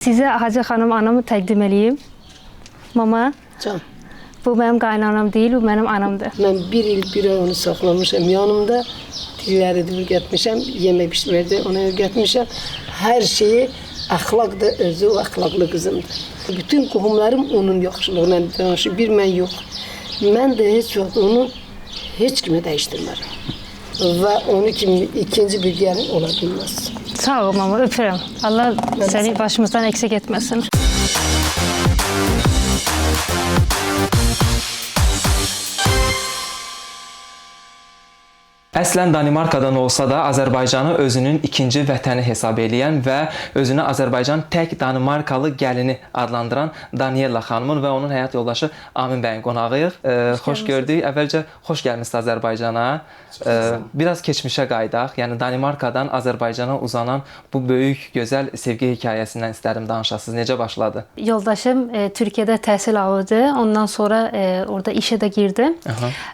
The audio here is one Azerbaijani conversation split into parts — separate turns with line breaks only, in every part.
Size Hacı Hanım anamı təqdim edeyim. Mama,
Can,
bu benim qaynanam değil, bu benim anamdır.
mən bir il bir ay onu saxlamışam yanımda. Dilləri də öyrətmişəm, yemək pişirməyi ona öyrətmişəm. Hər şeyi əxlaqdır, özü o əxlaqlı qızımdır. Bütün qohumlarım onun yaxşılığına danışır, bir mən yox. Mən də heç vaxt onu heç kimə dəyişdirmərəm. Və onu kimi ikinci bir gəlin ola bilməz.
Sağ ol mama, öpürəm. Allah seni başımızdan eksik etmesin.
Əslən Danimarkadan olsa da Azərbaycanı özünün ikinci vətəni hesab edən və özünü Azərbaycan tək Danimarkalı gəlini adlandıran Daniela xanımın və onun həyat yoldaşı Amin bəyin qonağıyıq. Xoş gördük. Əvvəlcə xoş gəlmisiniz Azərbaycana. Biraz keçmişə qaydaq. Yəni Danimarkadan Azərbaycana uzanan bu böyük, gözəl sevgi hekayəsindən istədim danışasınız. Necə başladı?
Yoldaşım Türkiye'de təhsil alırdı. Ondan sonra orada işe de girdi.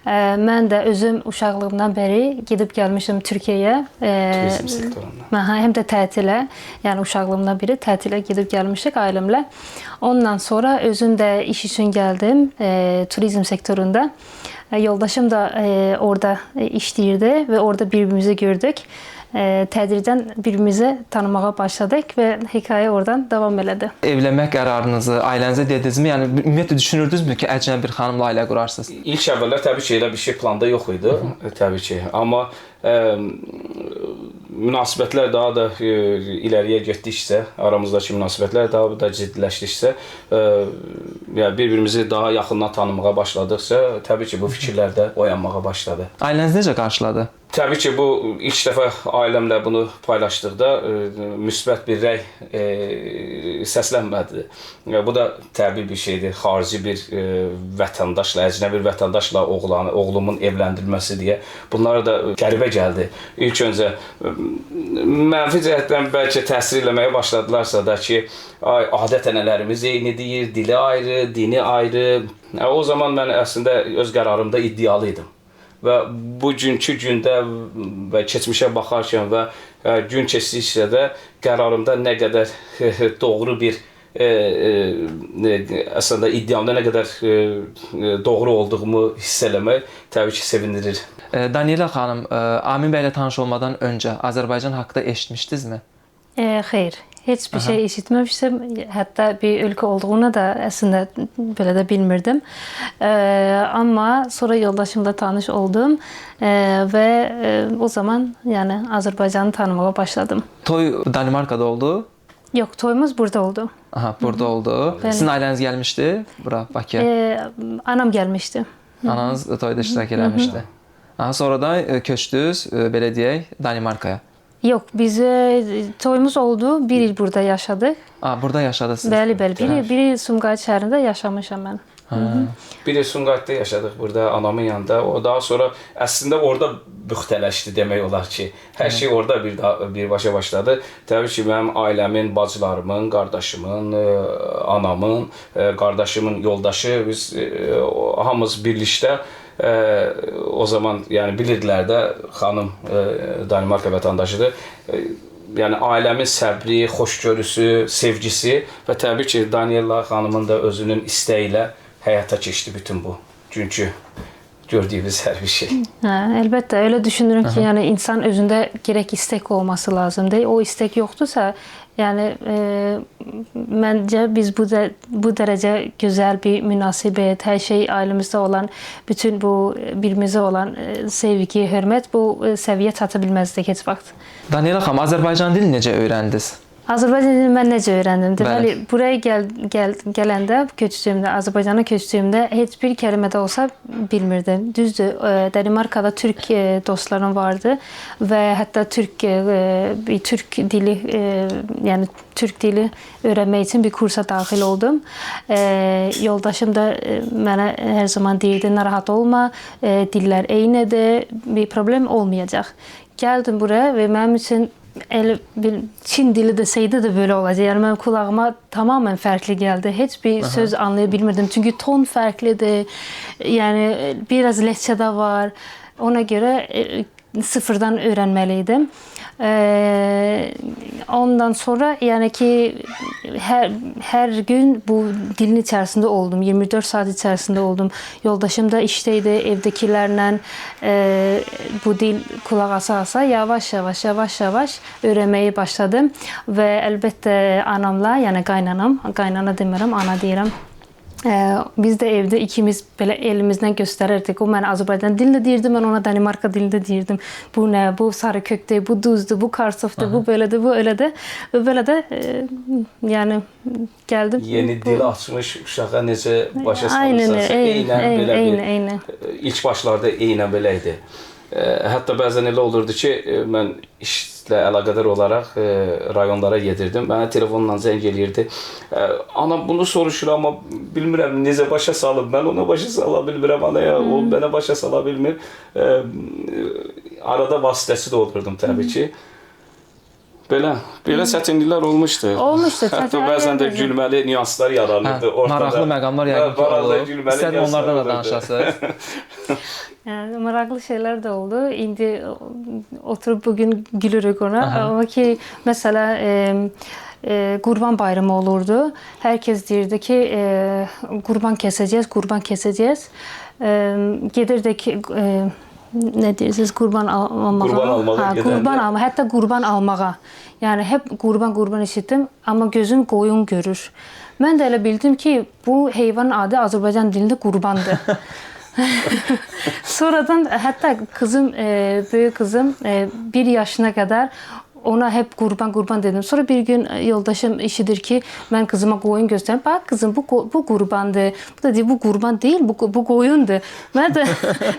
Mən də özüm uşaqlığımdan bəri gidip gelmişim Türkiye'ye.
Turizm sektorunda.
Hem de tətile. Yani uşaqlığımdan beri tətile gidip gelmişik ailemle. Ondan sonra özüm de iş için geldim turizm sektöründe. Yoldaşım da orada işləyirdi ve orada birbirimizi gördük. Tədricən birbirimizi tanımağa başladık ve hikaye oradan devam elədi.
Evlənmək qərarınızı ailənizə dedinizmi? Yəni ümumiyyətlə düşünürdünüzmü ki, əcnəbi bir xanımla ailə qurarsınız?
İlk əvvəllər təbii ki, elə bir şey planda yox idi, təbii ki. Amma münasibətlər daha da ileriye getdikcə, aramızdakı münasibətlər daha da ciddiləşdikcə, yəni bir-birimizi daha yaxından tanımağa başladıqca, təbii ki, bu fikirlər də oyanmağa başladı.
Ailəniz necə qarşıladı?
Təbii ki, bu ilk dəfə ailəmlə bunu paylaşdıqda müsbət bir rəy səslənmədi. Bu da təbii bir şeydir. Xarici bir vətəndaşla, əcnəbi bir vətəndaşla oğlumun evləndirilməsi deyə. Bunlar da qəribə gəldi. İlk öncə mənfi cəhətdən bəlkə təsir eləməyə başladılarsa da ki, adət-ənənələrimiz eyni deyir, dili ayrı, dini ayrı. O zaman mən əslində öz qərarımda iddialıydım. Və bugünkü gündə və keçmişə baxarkən və gün keçdikcə də qərarımda nə qədər doğru bir əslində iddiamda nə qədər doğru olduğumu hiss eləmək təbii ki, sevindirir.
Daniela xanım, Amin bəylə tanış olmadan öncə Azərbaycan haqqında eşitmişdinizmi?
Xeyr. Hiçbir şey işitmemiştim. Hatta bir ülke olduğunu da aslında böyle de bilmirdim. Ama sonra yoldaşımla tanış oldum ve o zaman yani Azerbaycan'ı tanımaya başladım.
Toy Danimarka'da oldu?
Yok, toyumuz burada oldu.
Aha, burada oldu. Sizin aileniz gelmişti bura Bakıya?
Anam gelmişti.
Ananız toyda iştirak eləmişdi. Aha, sonra da köçdünüz, belə deyək, Danimarkaya.
Yok, biz toyumuz oldu. Bir il burada yaşadık.
Burada yaşadınız.
Bəli. Bir il Sumqayıt şəhərində yaşamışam mən.
Bir il Sumqayıtda yaşadıq burada anamın yanında. O daha sonra əslində orada büxtələşdi demək olar ki. Hər şey orada birbaşa başladı. Təbii ki, mənim ailəmin, bacılarımın, qardaşımın, anamın, qardaşımın yoldaşı, biz hamımız birlikdə o zaman yəni bilirdilər də xanım Danimarka vətəndaşıdır. Yəni ailəmin səbri, xoşgörüsü, sevgisi və təbii ki, Daniela xanımın da özünün istəyi ilə həyata keçdi bütün bu günkü gördüyümüz hər bir şey.
Elbette öyle düşünürüm ki yani insan özünde gerek istek olması lazım değil. O istek yoktursa yani bence biz bu derece güzel bir münasebet, her şey ailemizde olan, bütün bu birbirimize olan sevgi, hürmet bu seviye çatabilmezdik heç vaxt.
Daniela xanım, Azərbaycan dilini necə öyrəndiniz?
Azərbaycan dilini mən necə öyrəndim? Deməli, buraya gələndə, köçdüyümdə, Azərbaycana köçdüyümdə heç bir kəlmə də olsa bilmirdim. Düzdür, Danimarkada Türk dostlarım vardı və hətta Türk dili, yəni Türk dili öyrənmək üçün bir kursa daxil oldum. Yoldaşım da mənə hər zaman deyirdi, narahat olma, dillər eynidir, bir problem olmayacaq. Gəldim buraya və mənim üçün Çin dili deseydi de böyle olacak. Yani benim kulağıma tamamen farklı geldi. Hiçbir söz anlayabilmirdim. Çünkü ton farklıdır. Yani biraz lehçe de var. Ona göre sıfırdan öğrenmeliydim. Ondan sonra yani ki her gün bu dilin içerisinde oldum. 24 saat içerisinde oldum. Yoldaşım da işteydi. Evdekilerle bu dil kulak asa yavaş yavaş öğrenmeye başladım. Ve elbette anamla, yani qaynana demirəm, ana deyirəm. Biz de evde ikimiz böyle elimizden gösterirdik. O bana Azerbaycan dilinde deyirdi, ben ona Danimarka dilinde deyirdim. Bu ne? Bu sarı kökte, bu duzdu, bu karsoftu, bu böyledir, bu öyledir. Ve böyle de yani geldim.
Yeni dil açmış uşağa necə başa
Aynen,
salırsansa, eynən belə bir
aynen.
ilk başlarda eynən belə idi. Hətta bəzən elə olurdu ki, mən işlə əlaqədar olaraq rayonlara gedirdim. Mənə telefonla zəng eləyirdi. Anam bunu soruşur, amma bilmirəm necə başa salım. Mən ona başa sala bilmirəm anaya, o mənə başa sala bilmir. Arada vasitəsi də olurdum təbii ki. Belə çətinliklər olmuşdu. Hətta bəzən də gülməli nüanslar yaranırdı ortada.
Maraqlı məqamlar yəqin ki olub. İstədim onlardan da danışasınız.
Yani maraqlı şeyler de oldu. İndi oturup bugün gülürük ona. Ama ki mesela Qurban bayramı olurdu. Herkes deyirdi ki qurban keseceğiz. Gedirdik ne deyirsiniz? Qurban almağa. Qurban almağa. Hətta qurban almağa. Yani hep qurban eşitdim, amma gözüm qoyun görür. Mən də elə bildim ki, bu heyvanın adı Azərbaycan dilində qurbandır. Sonradan hatta kızım, büyük kızım 1 yaşına kadar ona hep qurban dedim. Sonra bir gün yoldaşım işidir ki, ben kızıma qoyun göstereyim. Bak kızım bu qurbandır. Bu da deyir, bu qurban değil, bu qoyundur. Ben de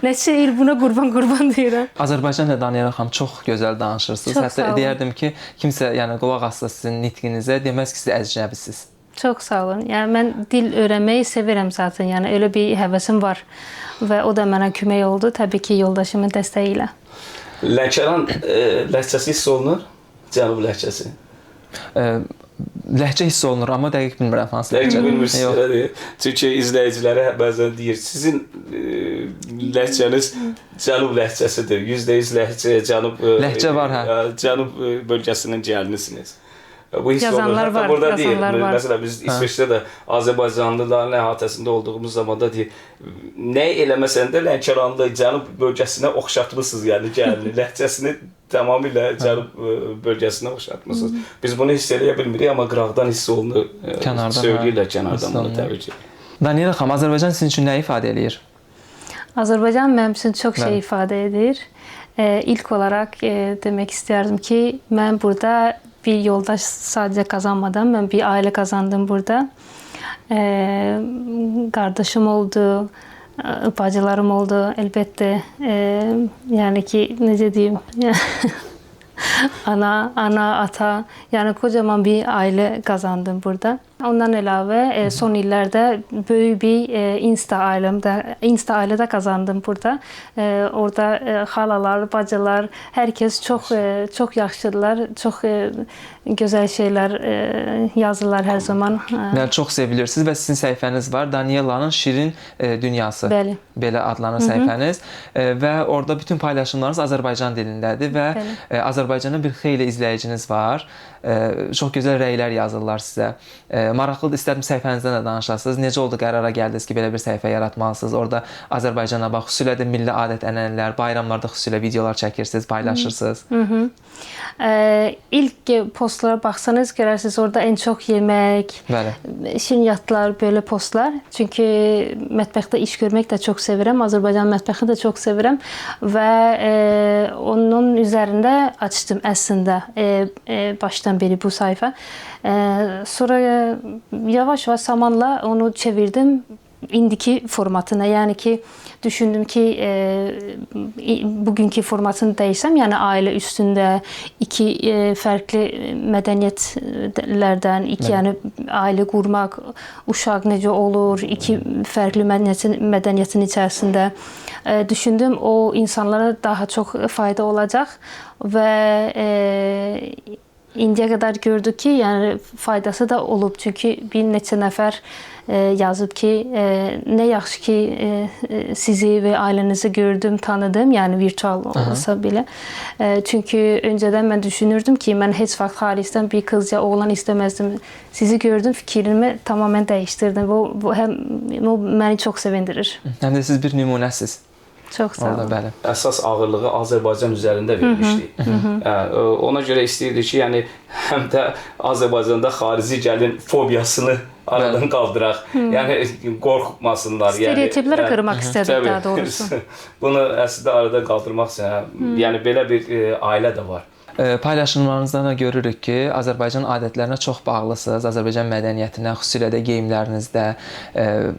neçə il buna qurban deyirəm.
Azərbaycan və Daniyela xanım çox gözəl danışırsınız.
Çox
Hətta deyərdim ki, kimsə yəni qulaq assa sizin nitqinizə deməz ki, siz əcnəbisiz.
Çok sağ olun. Yani ben dil öğrenmeyi severim zaten. Yani öyle bir hevesim var. Ve o da bana kömək oldu. Tabii ki yoldaşımın dəstəyiyle.
Lənkəran ləhcəsi hiss olunur? Cənub ləhcəsi.
Ləhcə hiss olunur, amma dəqiq bilmirəm hansı ləhcə.
Dəqiq bilmirsiniz. Çünki izləyicilərə bəzən deyir, sizin ləhcəniz Cənub ləhcəsidir. %100 ləhcə Cənub
ləhcə var, hə.
Cənub bölgəsinin gəlinisiniz. Bu hiss
Yazanlar
olur.
var,
Burada deyil.
yazanlar var.
Mesela biz İsveç'te de Azerbaycanlıların əhatəsində olduğumuz zamanda deyir, nə eləməsən də Lənkəranlı Cənub bölgəsinə oxşatmısınız, yəni gəlini. Ləhcəsini tamamilə Cənub bölgəsinə oxşatmısınız. Biz bunu hiss eləyə bilmirik, amma qıraqdan hiss olunur. Söyləyirlər kənardan bunu təbii ki.
Daniela xanım, Azərbaycan sizin üçün nə ifadə edir?
Azerbaycan benim için çok şey ifade edir. İlk olarak demek isterdim ki ben burada bir yoldaş sadece kazanmadan ben bir aile kazandım burada. Kardeşim oldu, bacılarım oldu elbette. Yani ki ne diyeyim? Ana, ata, yani kocaman bir aile kazandım burada. Ondan əlavə son illərdə böyük bir Insta ailede kazandım burada. Orada xalalar, bacılar, herkes çok yaxşıdırlar, çok gözəl şeyler yazırlar hər zaman.
Yəni çox sevilirsiniz və sizin səhifəniz var. Daniyelanın Şirin Dünyası.
Bəli.
Belə adlanan səhifəniz və orada bütün paylaşımlarınız Azərbaycan dilindədir və Azərbaycanın bir xeyli izləyiciniz var. Çox gözəl rəylər yazırlar sizə. Maraqlıdır, istədim səhifənizdən də danışasınız. Necə oldu, qərara gəldiniz ki, belə bir səhifə yaratmalısınız? Orada Azərbaycana bax, xüsusilə də milli adət-ənənələr, bayramlarda xüsusilə videolar çəkirsiniz, paylaşırsınız. İlk postlara baxsanız görərsiniz, orada en çok yemək, şirniyyatlar, böyle postlar. Çünki mətbəxdə iş görmək də çox sevirəm. Azərbaycan mətbəxini də çox sevirəm və onun üzərində açdım əslində baştan beri bu sayfa. Sonra yavaş yavaş zamanla onu çevirdim indiki formatına. Yani ki düşündüm ki bugünkü formatını değişsem, yani aile üstünde iki farklı medeniyetlerden iki yani aile kurmak, uşaq necə olur, iki farklı medeniyetin içerisinde düşündüm, o insanlara daha çok fayda olacak ve
indiyə qədər gördük ki, yəni faydası da olub. Çünki bir neçə nəfər yazıb ki, nə yaxşı ki sizi və ailənizi gördüm, tanıdım, yəni virtual olsa belə. Çünki öncədən mən düşünürdüm ki, mən heç vaxt xaricdən bir qız ya oğlan istəməzdim. Sizi gördüm, fikrimi tamamilə dəyişdirdim. Bu məni çox sevindirir.
Həm də siz bir nümunəsiz.
Çox sağ olun.
Bəli.
Əsas ağırlığı Azərbaycan üzərində vermişdik. Ona görə istəyirdik ki, yəni həm də Azərbaycanda xarici gəlin fobiyasını aradan qaldıraq. Yəni qorxmasınlar.
Stereotipləri qırmaq istədik daha doğrusu.
Bunu əslində arada qaldırmaq üçün, yəni belə bir ailə də var.
Paylaşımlarınızdan da görürük ki, Azərbaycan adətlərinə çox bağlısınız. Azərbaycan mədəniyyətinə, xüsusilə də geyimlərinizdə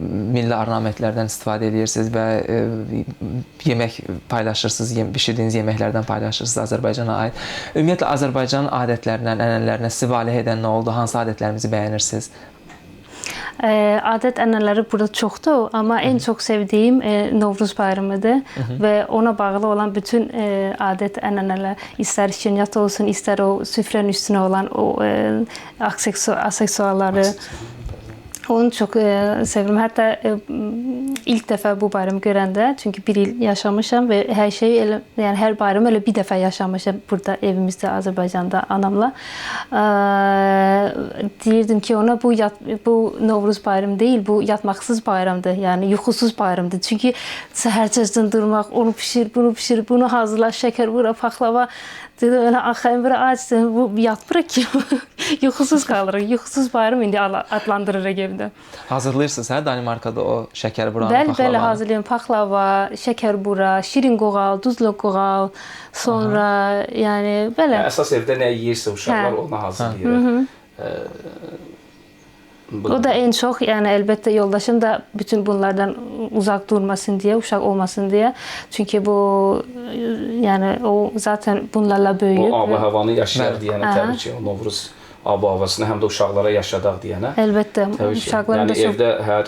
milli ornamentlərdən istifadə edirsiniz və yemək paylaşırsınız, bişirdiyiniz yeməklərdən paylaşırsınız Azərbaycana aid. Ümumiyyətlə Azərbaycan adətlərinə, ənənələrinə sizi valeh edən nə oldu? Hansı adətlərimizi bəyənirsiniz?
Adət-ənənələri burada çoxdur, amma ən çox sevdiyim Novruz bayramıdır və ona bağlı olan bütün adət-ənənələr, istər şirniyyat olsun, istər o süfrənin üstünə olan o aksesuarları, onu çox sevirəm. Hətta ilk dəfə bu bayramı görəndə, çünki bir il yaşamışam və hər şey elə, yəni hər bayramı elə bir dəfə yaşamışam burada evimizdə Azərbaycanda anamla. Deyirdim ki, ona bu Novruz bayramı deyil, bu yatmaqsız bayramdır, yəni yuxusuz bayramdır. Çünki səhər-tezdən durmaq, onu bişir, bunu hazırla, şəkər vura, paxlava. Dedim, elə axayım bura açdım, bu yatmırıq ki, yuxusuz qalırıq. Yuxusuz bayram indi adlandırırıq evdə.
Hazırlayırsınız, hə? Danimarkada o şəkər buranı,
paxlavanı? Bəli, hazırlayıram. Paxlava, şəkər bura, şirin qoğal, duzlu qoğal, sonra yəni belə.
Əsas evdə nə yeyirsə uşaqlar onu hazırlayır.
O da en çox, yəni əlbəttə yoldaşım da bütün bunlardan uzaq durmasın deyə, uşaq olmasın deyə. Çünki bu, yəni o zaten bunlarla böyüyüb.
O ab-havanı yaşayar deyənə təbii ki, o Novruz ab-havasını həm də uşaqlara yaşadaq deyənə.
Əlbəttə, uşaqların da
çox. Yəni evdə hər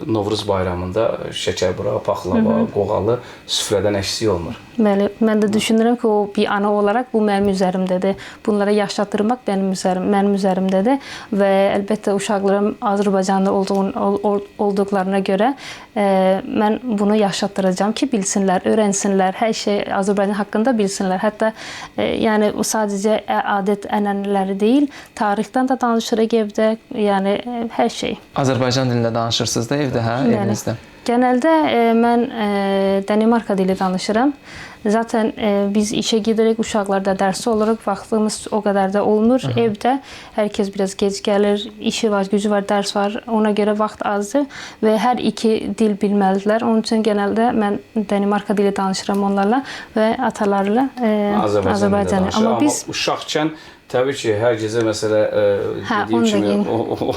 Novruz bayramında şəkər bura, paxlava, qoğalı süfrədən əksik olmur.
Bəli, mən də düşünürəm ki, o bir ana olaraq bu mənim üzərimdədir. Bunlara yaşatdırmaq mənim üzərimdədir və əlbəttə uşaqlarım Azərbaycanlı olduqlarına görə mən bunu yaşatdıracağam ki, bilsinlər, öyrənsinlər, hər şey Azərbaycan haqqında bilsinlər. Hətta yəni o sadəcə adət-ənənələri deyil, tarixdən də danışırıq evdə, yəni hər şey.
Azərbaycan dilində danışırsınız da evdə, hə, evinizdə?
Genelde mən Danimarka dili danışıram. Zaten biz işe giderek uşaqlarda dərsi oluruq, vaxtımız o qədər də olmur. Evdə hər kəs biraz gec gəlir, işi var, gücü var, dərs var. Ona görə vaxt azdır və hər iki dil bilməlidirlər. Onun üçün genelde mən Danimarka dili danışıram onlarla və atalarla Azərbaycanı.
Amma uşaqkən təbii ki, hər gecə məsələ dediyim kimi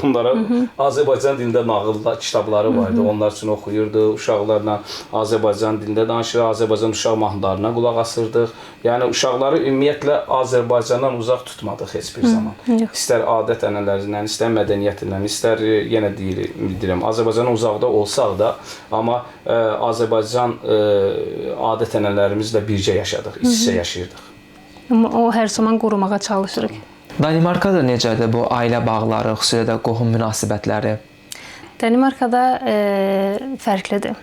onlara Azərbaycan dilində nağıllar, kitabları vardı. Onlar üçün oxuyurdu. Uşaqlarla Azərbaycan dilində danışırıq. Azərbaycan uşaq mahnılarına qulaq asırdıq. Yəni uşaqları ümumiyyətlə Azərbaycandan uzaq tutmadıq heç bir zaman. İstər adət-ənənələrindən, istər mədəniyyətindən, istər yenə deyirəm, Azərbaycandan uzaqda olsaq da, amma Azərbaycan adət-ənənələrimizlə birgə yaşadıq, iç-içə yaşayırdıq.
O hər zaman qorumağa çalışırıq.
Danimarkada necədir bu ailə bağları, xüsusilə də qohum münasibətləri?
Danimarkada fərqlidir.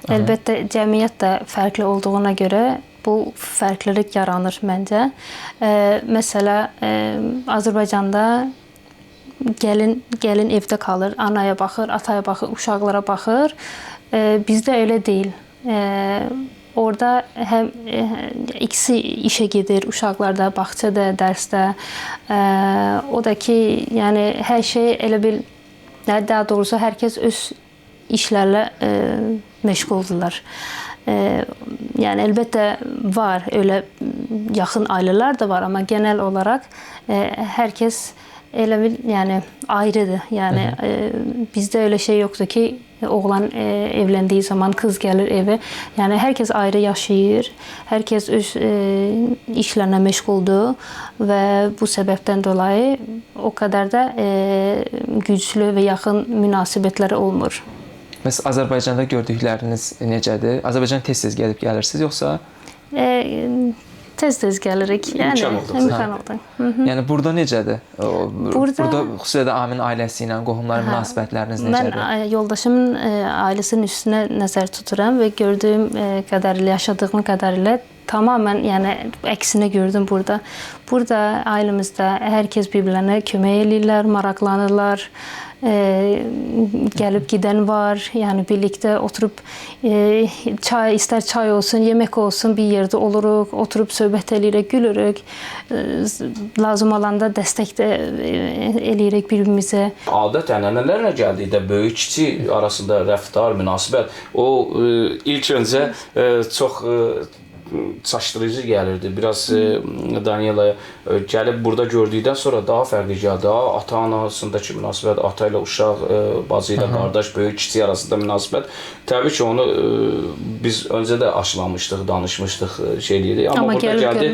Əlbəttə cəmiyyət də fərqli olduğuna görə bu fərqlilik yaranır məncə. Məsələ Azərbaycanda gəlin evdə qalır, anaya baxır, ataya baxır, uşaqlara baxır. Bizdə elə deyil. Orada həm ikisi işə gedir, uşaqlar da bağçada, dərsdə. O da ki, yəni hər şey elə bil, daha doğrusu hər kəs öz işlərlə məşğuldurlar. Yəni əlbəttə var, elə yaxın ailələr də var, amma genel olaraq hər kəs elə bil, yəni ayrıdır. Yəni bizdə elə şey yoxdur ki, oğlan evləndiyi zaman qız gəlir evə. Yəni hər kəs ayrı yaşayır. Hər kəs öz işlərlə məşğuldur və bu səbəbdən dolayı o qədər də güclü və yaxın münasibətləri olmur.
Bəs Azərbaycanda gördükləriniz necədir? Azərbaycan tez-tez gəlib gəlirsiniz yoxsa?
Tez-tez gəlirik. Yəni
İmkan olduqca.
imkan oldu.
Yəni burada necədir? Burada
Burada-
xüsusilə də Amin ailəsi ilə, qohumların münasibətləriniz
Mən
necədir?
yoldaşımın ailəsinin üstünə nəzər tuturam və gördüyüm qədərilə, yaşadığım qədərilə tamamilə, yəni əksinə gördüm burada. Burada ailəmizdə hər kəs bir-birlərinə kömək eləyirlər, maraqlanırlar. Gəlib gedən var. Yəni birlikdə oturub çay, istər çay olsun, yemək olsun, bir yerdə oluruq, oturub söhbət eləyirik, gülürük. Lazım olanda dəstək də eləyirik bir-birimizə.
Adət ənənələrlə gəldikdə böyük kiçik arasında rəftar, münasibət o ilk öncə çox çaşdırıcı gəlirdi. Biraz Daniela gəlib burada gördükdən sonra daha fərqli gəldi. Ata-ana arasındakı münasibət, ata ilə uşaq, bacı ilə qardaş, böyük kiçik arasında münasibət. Təbii ki, onu biz öncə də aşılamışdıq, danışmışdıq, şey eləyirik. Amma burada gəldi,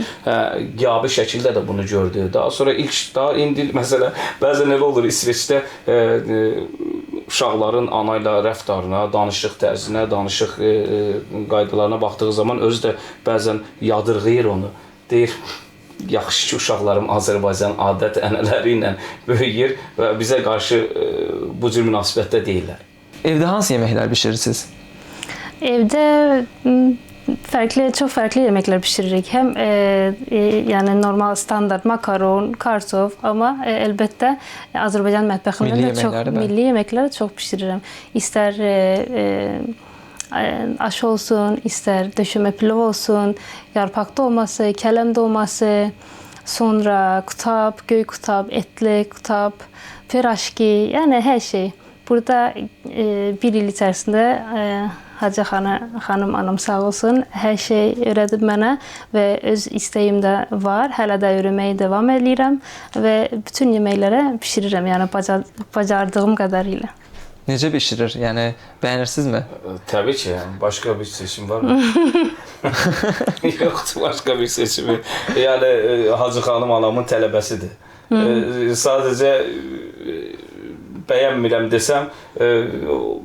qiyabi şəkildə də bunu gördü. Daha sonra daha indi məsələ bəzən elə olur İsveçdə uşaqların ana ilə rəftarına, danışıq tərzinə, danışıq qaydalarına baxdığı zaman özü də bəzən yadırğıyır onu. Deyir, yaxşı ki, uşaqlarım Azərbaycan adət ənənələri ilə böyüyür və bizə qarşı bu cür münasibətdə deyirlər.
Evdə hansı yeməklər bişirirsiniz?
Evdə çox fərqli yeməklər bişiririk. Həm yəni normal standart makaron, kartof, amma əlbəttə Azərbaycan mətbəxində də çox milli yeməkləri çox bişirirəm. İstər aş olsun, istər döşəmə pilav olsun, yarpaq dolması, kələm dolması, sonra qutab, göy qutab, etli qutab, piraşki, yəni hər şey. Burada bir il içərisində Hacı xanım anam sağ olsun, hər şey öyrədib mənə və öz istəyim də var. Hələ də öyrənməyə davam edirəm və bütün yeməkləri bişirirəm, yəni bacardığım qədərilə.
Necə bişirir? Yəni bəyənirsinizmi?
Təbii ki, başqa bir seçim varmı? Yoxdur, başqa bir seçimi. Yəni Hacı xanım anamın tələbəsidir. Sadəcə bəyənmirəm desəm,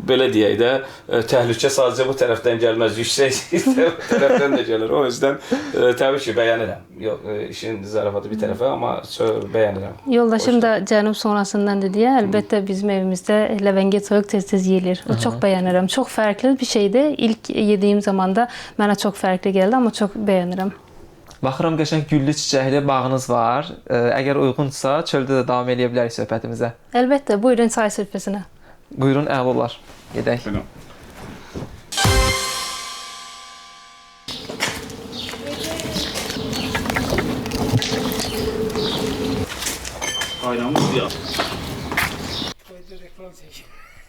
belə deyək də, təhlükə sadəcə bu tərəfdən gəlməz, yüksək tərəfdən də gəlir. O yüzden təbii ki, bəyənirəm. Yox, işin zarafatı bir tərəfə, amma bəyənirəm.
Yoldaşım da cənub sonrasından dedi, əlbəttə bizim evimizdə ləvəngə toyuq tez-tez yeyilir. O çox bəyənirəm. Çox fərqli bir şeydir. İlk yediyim zamanda mənə çox fərqli gəldi, amma çox bəyənirəm.
Baxıram, qəşəng güllü çiçəkli bağınız var. Əgər uyğunsa, çöldə də davam edə bilərik söhbətimizə.
Əlbəttə, buyurun çay sürfəsinə.
Buyurun, əla olar. Gedək.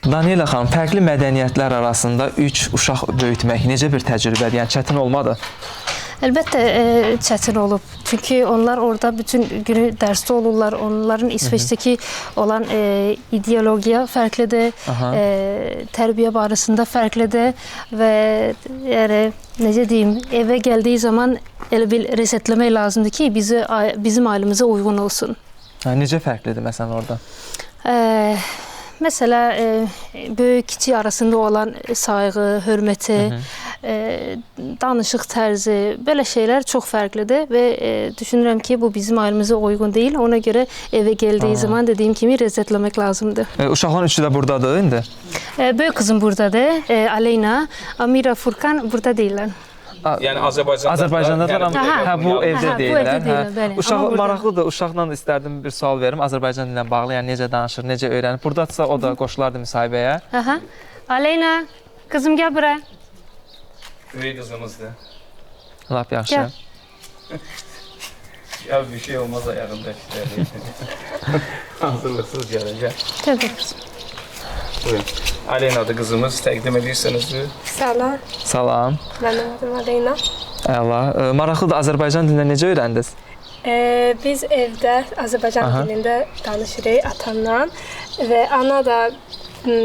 Daniela xanım, fərqli mədəniyyətlər arasında 3 uşaq böyütmək necə bir təcrübədir? Yəni çətin olmadı?
Əlbəttə çətin olub. Çünki onlar orada bütün günü dərsdə olurlar. Onların İsveçdəki olan ideologiya fərqlidir. Tərbiyə barəsində fərqlidir və yəni necə deyim, evə gəldiyi zaman elə bir resetləmək lazımdır ki, bizim ailəmizə uyğun olsun.
Necə fərqlidir məsələn orada?
Məsələ, böyük kiçik arasında olan sayğı, hörməti, danışıq tərzi, belə şeylər çox fərqlidir və düşünürəm ki, bu bizim ailəmizə uyğun deyil. Ona görə evə gəldiyi zaman dediyim kimi resetləmək lazımdır.
Uşaqların üçü də buradadır indi?
Böyük qızım buradadır, Aleyna, Amira, Furkan burada deyirlər.
Yəni Azərbaycandadırlar,
amma bu evdə deyirlər. Uşaq maraqlıdır. Uşaqla istərdim bir sual verim. Azərbaycan dilinə bağlı, yəni necə danışır, necə öyrənir. Buradadsa o da qoşulardı müsahibəyə.
Aleyna, qızım gəl bura.
Böyük qızımızdır.
Lap yaxşı.
Ya bir şey olmaz ayağında işte. Hazırlıksız gələcək.
Təbii qızım.
Buyurun. Aleyna adı qızımız, təqdim edirsiniz.
Salam,
Salam.
mənim adım Aleyna.
Əla. Maraqlıdır. Azərbaycan dilində necə öyrəndiniz?
Biz evdə Azərbaycan dilində danışırıq atamla və ana da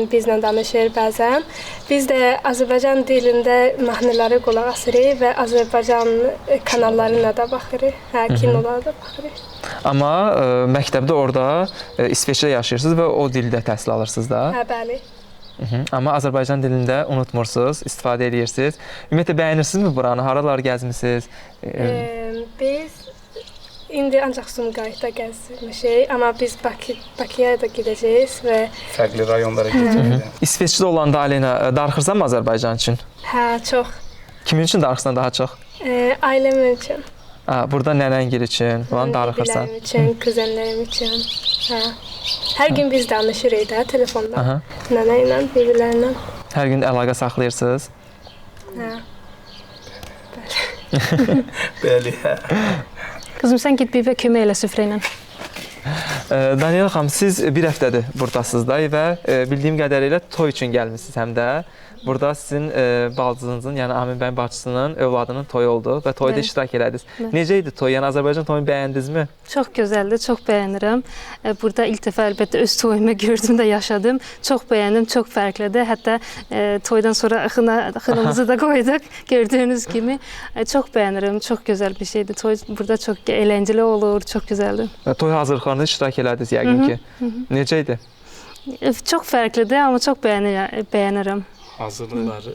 bizlə danışır bəzən. Biz də Azərbaycan dilində mahnıları qulaq asırıq və Azərbaycan kanallarına da baxırıq, kinolara da baxırıq.
Amma məktəbdə orada İsveçdə yaşayırsınız və o dildə təhsil alırsınız da?
Bəli.
Amma Azərbaycan dilində unutmursunuz, istifadə edirsiniz. Ümumiyyətlə bəyənirsinizmi buranı? Haralar gəzmisiniz?
Biz indi ancaq Sumqayıtda gəzmişik, amma biz Bakıya da gedəcəyik və
Fərqli rayonlara gedəcəyik.
İsveçdə olanda Alena darıxırsanmı Azərbaycan üçün?
hə, çox.
Kimin üçün darıxırsan daha çox?
Ailəm üçün,
Burada nənəngil üçün falan darıxırsan.
bilərim üçün, kuzenlərim üçün. Hə. Hər gün biz danışırıq da telefonda.
Aha.
Nənə ilə, birbirlərlə.
Hər gün əlaqə saxlayırsınız.
Hə.
Bəli.
Qızım sən get bir və kömək elə süfrə ilə.
Daniela xanım, siz bir həftədir buradasınız da və bildiyim qədərilə toy üçün gəlmisiniz həm də. Burada sizin bacınızın, yəni Amin bəyin bacısının övladının toyu oldu və toyda
Bəli.
iştirak elədiniz. Necə idi toy? Yəni Azərbaycan toyunu bəyəndinizmi?
Çox gözəldir, çox bəyənirəm. Burada ilk dəfə əlbəttə öz toyumu gördüm də yaşadım. Çox bəyəndim, çox fərqlidir. Hətta toydan sonra xınamızı da qoyduq, gördüyünüz kimi. Çox bəyənirəm, çox gözəl bir şeydir. Toy burada çox əyləncəli olur, çox gözəldir.
Toy hazırlıqlarında iştirak elədiniz yəqin ki. Necə idi?
Çox fərqlidir, amma çox bəyənirəm.
Hazırlıqları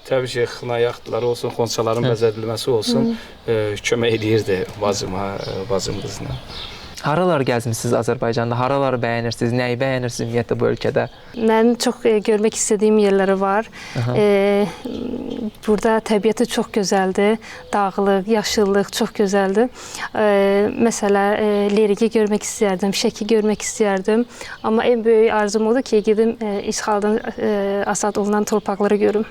təbii ki, xına yaxtıları olsun, xonçaların bəzədilməsi olsun, kömək edirdi bacım qızına.
Haralar gəzmisiniz Azərbaycanda? Haraları bəyənirsiniz? Nəyi bəyənirsiniz ümumiyyətlə bu ölkədə?
Mənim çox görmək istədiyim yerləri var. Burada təbiəti çox gözəldir. Dağlıq, yaşıllıq çox gözəldir. Məsələn, Lerigi görmək istəyərdim, Şəki görmək istəyərdim. Amma ən böyük arzum odur ki, gedim işğaldan azad olunan torpaqları görüm.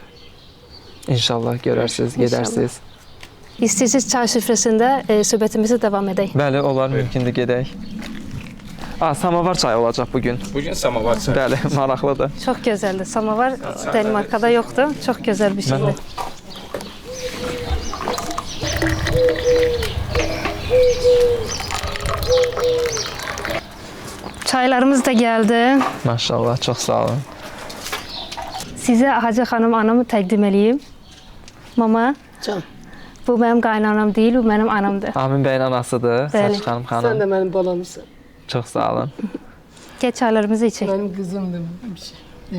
İnşallah görərsiniz, gedərsiniz.
İstəyirsiniz çay süfrəsində söhbətimizi davam edək.
Bəli, olar, mümkündür gedək. Samavar çayı olacaq bugün.
Bugün samavar çayı.
Bəli, maraqlıdır.
Çox gözəldir. Samavar Danimarkada yoxdur. Çox gözəl bir şeydir. Çaylarımız da gəldi.
Maşallah, çox sağ olun.
Sizə Hacı xanım anamı təqdim eləyim. Mama,
Can,
bu mənim qaynanam deyil, bu mənim anamdır.
Amin bəyin anasıdır,
Bəli.
Saç xanım
sen
xanım.
de benim balamısın.
Çox sağ olun.
Gəl çaylarımızı içək.
Benim kızımdır.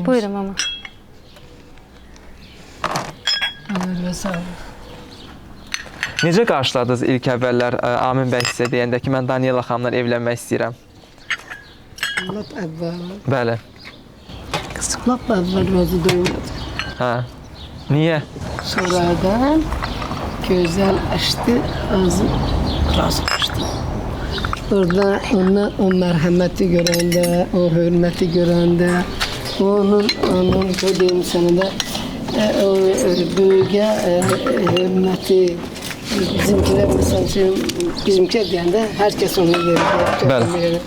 Buyurun mama.
Allah sağ olun.
Necə qarşıladınız ilk əvvəllər Amin bəy sizə deyəndə ki, mən Daniela xanımla evlənmək istəyirəm?
Lap evvel.
Bəli.
Lap evvel razı duymadı.
Hə. Niyə?
Sonradan güzel açtı, ağzı razı açtı. Orada o merhameti görende, o hürmeti görende, onun dediğim sana da o büyüge hürmeti bizimkiler mesela bizimkiler diyende herkes onu verir.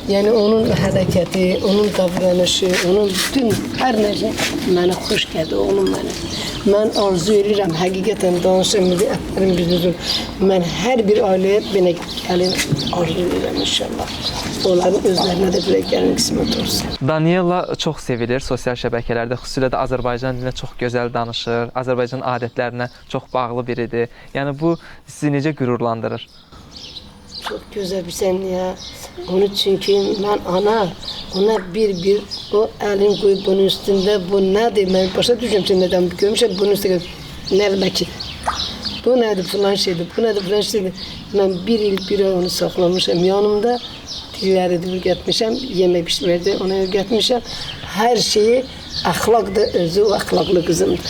Yani onun hareketi, onun davranışı, onun bütün her neyse bana hoş geldi oğlum benim. Ben arzu ediyorum, hakikaten danışım, etlerim bizim. Ben her bir aileye bana gelin arzu ediyorum inşallah. Onların özlerine de böyle gelin kısmet olsun.
Daniela çox sevilir sosial şəbəkələrdə, xüsusilə də Azərbaycan dilinə çox gözəl danışır, Azərbaycan adətlərinə çox bağlı biridir. Yəni bu sizi necə qürurlandırır?
Çok güzel bir sen ya. Onun çünkü ben ona bir o elin koyup bunun üstünde bu nedir? Ben başa düşüyorum şimdi neden görmüşüm bunun üstünde ne demek ki? Bu nedir falan şeydi, bu nedir falan şeydi. Ben bir yıl bir ay onu saklamışım yanımda. Dilleri de öğretmişim, yemek pişirdi, onu öğretmişim. Her şeyi ahlakdı, özü o ahlaklı kızımdı.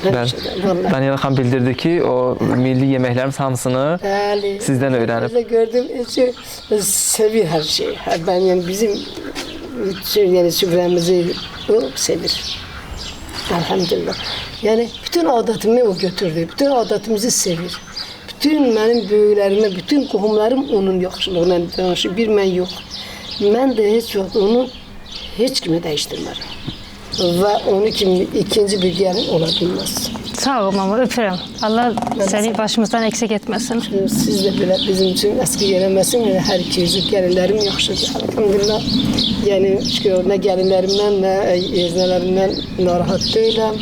Bəli. Daniela xanım bildirdi ki, o milli yeməklərimiz hamısını sizdən öyrənib.
Ben gördüm, seviyor her şeyi. Ben yani bizim yani süfremizi o sevir. Elhamdülillah. Yani bütün adetimi o götürdü. Bütün adetimizi sevir. Bütün benim büyüklerime, bütün kohumlarım onun yaxşılığına danışır. Bir ben yok. Ben de hiç yok. Onu hiç kime değiştirmem. Ve onu ikinci bir gelin olabilmez.
Sağ ol mama, öpürəm. Allah səni başımızdan eksik etməsin.
Siz de böyle bizim için eski gelemesin. Her iki gelinlerim yaxşıdır. Elhamdülillah. Yani ne gelinlerimden ne yeznelerimden narahat değilim.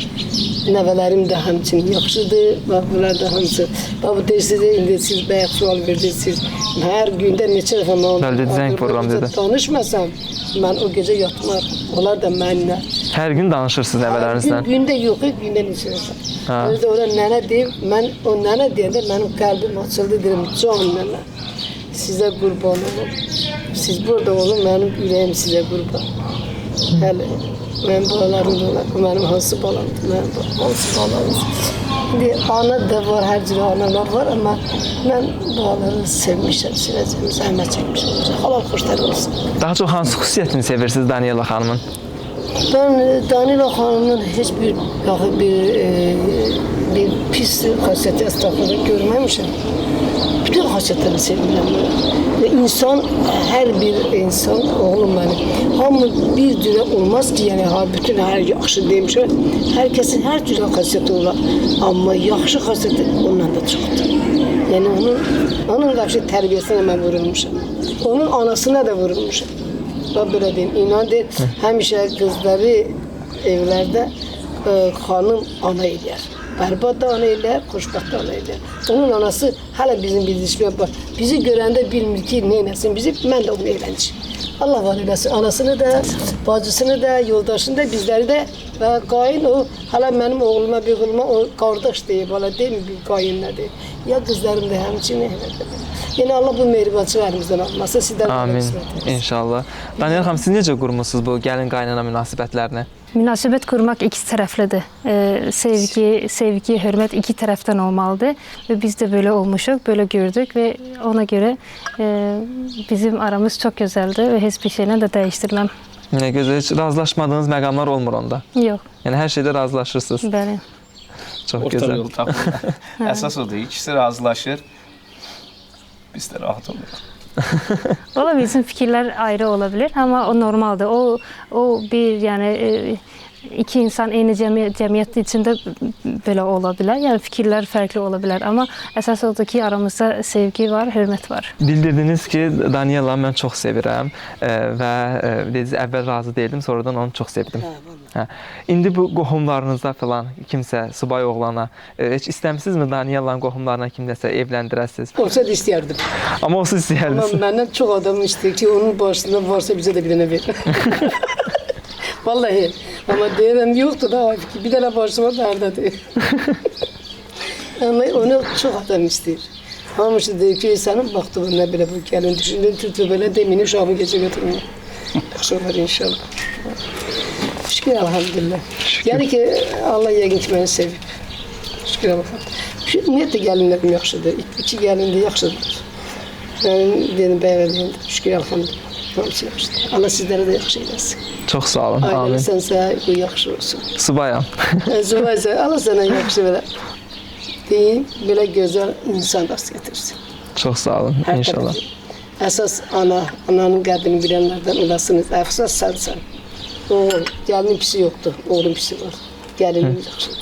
Nəvələrim də həmçinin yaxşıdır. Və bunlar da hamısı. Bu deyirsiniz, indi siz bayaq sual verdiniz. Hər gündə neçə dəfə
Bəli, zəng proqram dedi.
Danışmasam, mən o gecə yatmar. Onlar da mənimlə.
Hər gün danışırsınız nəvələrinizlə?
Gündə yox, gündə neçə dəfə. Özü ona nənə deyib, mən o nənə deyəndə mənim qəlbim açıldı, deyirəm, can nənə. Sizə qurban olum. Siz burada olun, mənim ürəyim sizə qurban. Hələ, mənim balalarım da olar. Bu mənim hansı balamdır, mənim hansı balamdır. İndi ana da var, hər cürə analar var, amma mən balaları sevmişəm, sevəcəm, zəhmət çəkmişəm. Halal xoşlar olsun.
Daha çox hansı xüsusiyyətini sevirsiniz Daniela xanımın?
Ben Daniela Hanım'ın hiçbir bir pis hasiyeti estağfurullah görmemişim. Bütün hasiyetlerini seviyorum. Ve insan, her bir insan, oğlum benim, hamı bir cürə olmaz ki, yani bütün her yaxşı demişim. Herkesin her cürə hasiyeti olur. Ama yaxşı hasiyeti ondan da çoxdur. Yani onun da bir terbiyesine ben vurulmuşum. Onun anasına da vurulmuşum. Ben böyle diyeyim, inan deyil, həmişə qızları evlərdə xanım ana eləyər. Bərbad da ana eləyər, xoşbəxt da ana eləyər. Onun anası hələ bizim bildirişmə var. Bizi görəndə bilmir ki, neynəsin bizi, mən də onu eğlənəcəm. Allah var eləsin, anasını da, bacısını da, yoldaşını da, bizləri də və qayın o, hələ mənim oğluma, bir oğluma o qardaş deyib, hala deyil mi, bir qayın nə deyib. Ya qızlarım da həmçinin elədir. Yəni Allah bu mehribançı əlimizdən almasa, sizdən
Amin, inşallah. Daniela xanım, siz necə qurmusunuz bu gəlin-qaynana münasibətlərini?
Münasibət qurmaq iki tərəflidir. Sevgi, hörmət iki tərəfdən olmalıdır və biz də belə olmuşuq, belə gördük və ona görə bizim aramız çox gözəldir və heç bir şeylə də dəyişdirməm.
Nə gözəl, heç razılaşmadığınız məqamlar olmur onda?
Yox.
Yəni hər şeydə razılaşırsınız?
Bəli.
Çox
Orta
gözəl.
yol tapılır. Əsas odur, ikisi razılaşır, biz də rahat oluruq.
Ola bilsin fikirlər ayrı ola bilər, amma o normaldır. O bir, yəni iki insan eyni cəmiyyət içində belə ola bilər. Yəni fikirlər fərqli ola bilər, amma əsas odur ki, aramızda sevgi var, hörmət var.
Bildirdiniz ki, Daniela mən çox sevirəm və dediniz əvvəl razı deyildim, sonradan onu çox sevdim. İndi bu qohumlarınızda falan kimsə, subay oğlana heç istəmirsinizmi Daniela'nın qohumlarına kimdəsə evləndirəsiniz?
Olsa da istəyərdim.
Amma o siz istəyərdiniz.
Amma məndən çox adam istəyir ki, onun başında varsa bizə də bir dənə ver. Vallahi. Ama deyirəm, yoxdur da, bir dənə başıma dərdədir. Ama onu çox adam istəyir. Hamısı deyir ki, sənin baxdığın nə belə bu gəlin, düşündün, tütü belə demini uşağımı gecə götürmüyor. Yaxşı olur inşallah. Şükür elhamdülillah. Yəni ki, Allah yəqin ki, məni sevib. Şükür elhamdülillah. Ümumiyyətlə gəlinlərim yaxşıdır. İki gəlin də yaxşıdır. Mənim deyim, bəyəvəliyim də. Şükür elhamdülillah. Hamısı yaxşıdır. Allah sizlərə də yaxşı eləsin.
Çox sağ olun. Amin.
Ailəsinsə bu yaxşı olsun.
Subayam.
Subaysa Allah sənə yaxşı belə deyim, belə gözəl insan rast getirsin.
Çox sağ olun. İnşallah.
Əsas ananın qədrini bilənlərdən olasınız. Əsas sənsən. Oğul, gəlinin pisi yoxdur. Oğlun pisi var. Gəlinin yaxşıdır.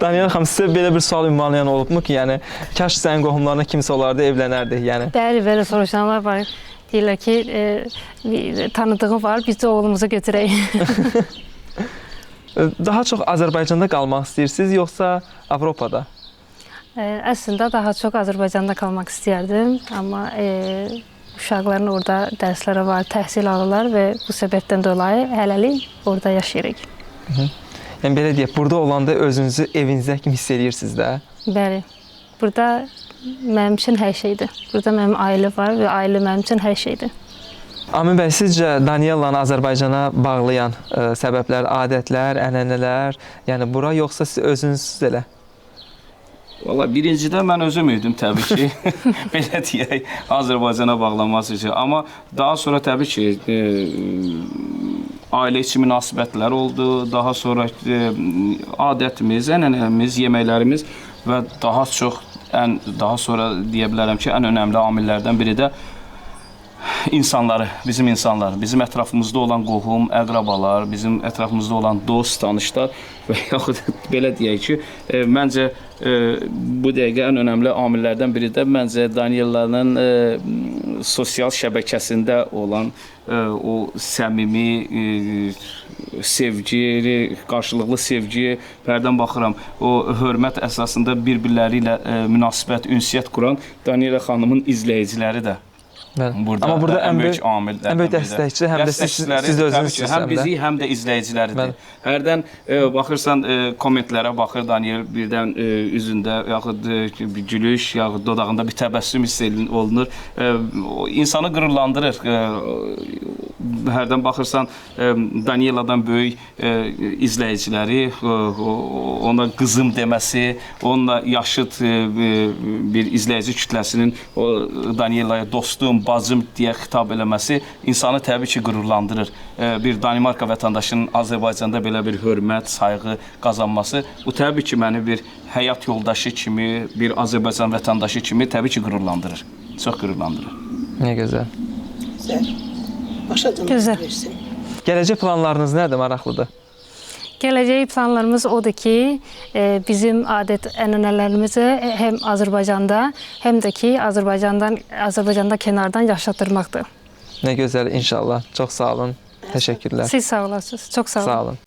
Daniela xanım, sizə belə bir sual ünvanlayan olubmu ki, yəni kaş sənin qohumlarına kimsə olardı, evlənərdik, yəni?
Bəli, belə soruşanlar var. Deyirlər ki, tanıdığı var, biz də oğlumuza götürək.
Daha çox Azərbaycanda qalmaq istəyirsiniz, yoxsa Avropada?
Əslində daha çox Azərbaycanda qalmaq istəyərdim, amma uşaqların orada dərsləri var, təhsil alırlar və bu səbəbdən dolayı hələlik orada yaşayırıq.
Yəni belə deyək, burada olanda özünüzü evinizdə kimi hiss edirsiniz də?
Bəli, burada mənim üçün hər şeydir. Burada mənim ailə var və ailə mənim üçün hər şeydir.
Amin bəy, sizcə Daniela'nı Azərbaycana bağlayan səbəblər, adətlər, ənənələr, yəni bura yoxsa siz özünüz elə?
Valla birincidə mən özüm idim təbii ki, belə deyək, Azərbaycana bağlanması üçün. Amma daha sonra təbii ki, ailə içi münasibətlər oldu, daha sonra adətimiz, ənənəmiz, yeməklərimiz və daha çox, daha sonra deyə bilərəm ki, ən önəmli amillərdən biri də insanları, bizim ətrafımızda olan qohum, əqrabalar, bizim ətrafımızda olan dost, tanışlar və yaxud belə deyək ki, məncə bu dəqiqə ən önəmli amillərdən biri də məncə Daniellanın sosial şəbəkəsində olan o səmimi sevgi, qarşılıqlı sevgi, hərdən baxıram, o hörmət əsasında bir-birləri ilə münasibət, ünsiyyət kuran Daniela xanımın izləyiciləri də burada.
Amma burada ən böyük
amillərdən
dəstəkçi həm də siz özünüzsünüz.
Həm bizi, həm də izləyiciləridir. Hərdən baxırsan kommentlərə baxır Daniel, birdən üzündə yaxud bir gülüş, yaxud dodağında bir təbəssüm hiss olunur. İnsanı qürurlandırır. Hərdən baxırsan Danieladan böyük izləyiciləri, ona qızım deməsi, onunla yaşıd bir izləyici kütləsinin o Danielaya dostum, bacım deyə xitab eləməsi insanı təbii ki, qürurlandırır. Bir Danimarka vətəndaşının Azərbaycanda belə bir hörmət, sayğı qazanması, bu təbii ki, məni bir həyat yoldaşı kimi, bir Azərbaycan vətəndaşı kimi təbii ki, qürurlandırır. Çox qürurlandırır.
Nə gözəl.
Güzel. Başa
Güzel.
versin.
Gələcək planlarınız nədir? Maraqlıdır.
Gələcək planlarımız odur ki, bizim adət-ənənələrimizi həm Azərbaycanda, həm də ki, Azərbaycanda kənardan yaşatdırmaqdır.
Nə gözəl, inşallah. Çox sağ olun. Təşəkkürlər.
Siz sağ olasınız. Çox sağ olun.
Sağ olun.